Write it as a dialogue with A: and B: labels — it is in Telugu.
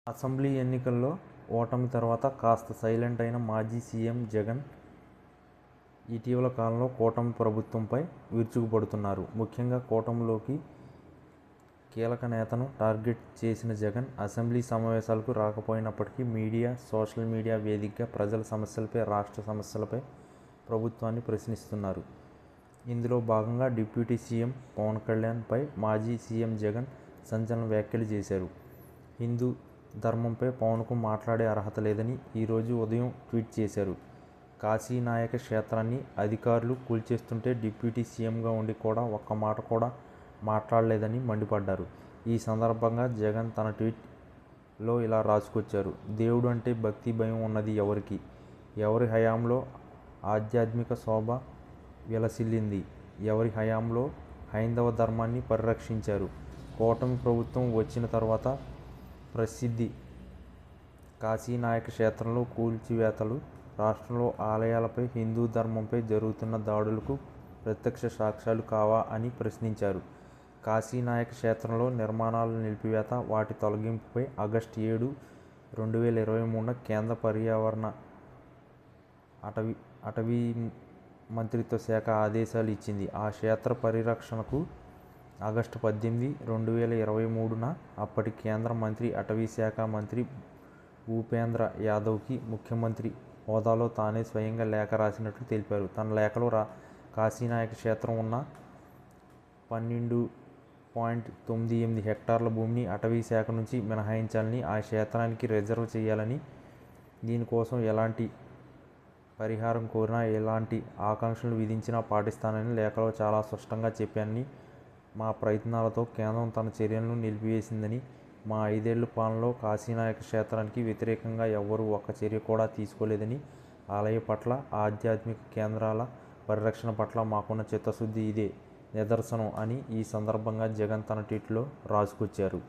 A: అసెంబ్లీ ఎన్నికల్లో ఓటమి తర్వాత కాస్త సైలెంట్ అయిన మాజీ సీఎం జగన్ ఇటీవల కాలంలో కూటమి ప్రభుత్వంపై విరుచుకుపడుతున్నారు. ముఖ్యంగా కూటమిలోకి కీలక నేతను టార్గెట్ చేసిన జగన్ అసెంబ్లీ సమావేశాలకు రాకపోయినప్పటికీ మీడియా, సోషల్ మీడియా వేదికగా ప్రజల సమస్యలపై, రాష్ట్ర సమస్యలపై ప్రభుత్వాన్ని ప్రశ్నిస్తున్నారు. ఇందులో భాగంగా డిప్యూటీ సీఎం పవన్ కళ్యాణ్పై మాజీ సీఎం జగన్ సంచలన వ్యాఖ్యలు చేశారు. హిందూ ధర్మంపై పవన్కు మాట్లాడే అర్హత లేదని ఈరోజు ఉదయం ట్వీట్ చేశారు. కాశీనాయక క్షేత్రాన్ని అధికారులు కూల్చేస్తుంటే డిప్యూటీ సీఎంగా ఉండి కూడా ఒక్క మాట కూడా మాట్లాడలేదని మండిపడ్డారు. ఈ సందర్భంగా జగన్ తన ట్వీట్లో ఇలా రాసుకొచ్చారు. దేవుడు అంటే భక్తి భయం ఉన్నది ఎవరికి? ఎవరి హయాంలో ఆధ్యాత్మిక శోభ విలసిల్లింది? ఎవరి హయాంలో హైందవ ధర్మాన్ని పరిరక్షించారు? కూటమి ప్రభుత్వం వచ్చిన తర్వాత ప్రసిద్ధి కాశీనాయక క్షేత్రంలో కూల్చివేతలు, రాష్ట్రంలో ఆలయాలపై, హిందూ ధర్మంపై జరుగుతున్న దాడులకు ప్రత్యక్ష సాక్ష్యాలు కావా అని ప్రశ్నించారు. కాశీనాయక క్షేత్రంలో నిర్మాణాల నిలిపివేత, వాటి తొలగింపుపై ఆగస్టు 7, 2023న కేంద్ర పర్యావరణ, అటవీ మంత్రిత్వ శాఖ ఆదేశాలు ఇచ్చింది. ఆ క్షేత్ర పరిరక్షణకు ఆగస్టు 18, 2023న అప్పటి కేంద్ర మంత్రి, అటవీ శాఖ మంత్రి భూపేంద్ర యాదవ్కి ముఖ్యమంత్రి హోదాలో తానే స్వయంగా లేఖ రాసినట్లు తెలిపారు. తన లేఖలో కాశీనాయక క్షేత్రం ఉన్న 12.98 హెక్టార్ల భూమిని అటవీ శాఖ నుంచి మినహాయించాలని, ఆ క్షేత్రానికి రిజర్వ్ చేయాలని, దీనికోసం ఎలాంటి పరిహారం కోరినా, ఎలాంటి ఆంక్షలు విధించినా పాటిస్తానని లేఖలో చాలా స్పష్టంగా చెప్పానని, మా ప్రయత్నాలతో కేంద్రం తన చర్యలను నిలిపివేసిందని, మా 5 ఏళ్ల పాలనలో కాశీనాయక క్షేత్రానికి వ్యతిరేకంగా ఎవ్వరూ ఒక్క చర్య కూడా తీసుకోలేదని, ఆలయ పట్ల, ఆధ్యాత్మిక కేంద్రాల పరిరక్షణ పట్ల మాకున్న చిత్తశుద్ధి ఇదే నిదర్శనం అని ఈ సందర్భంగా జగన్ తన ట్వీట్లో రాసుకొచ్చారు.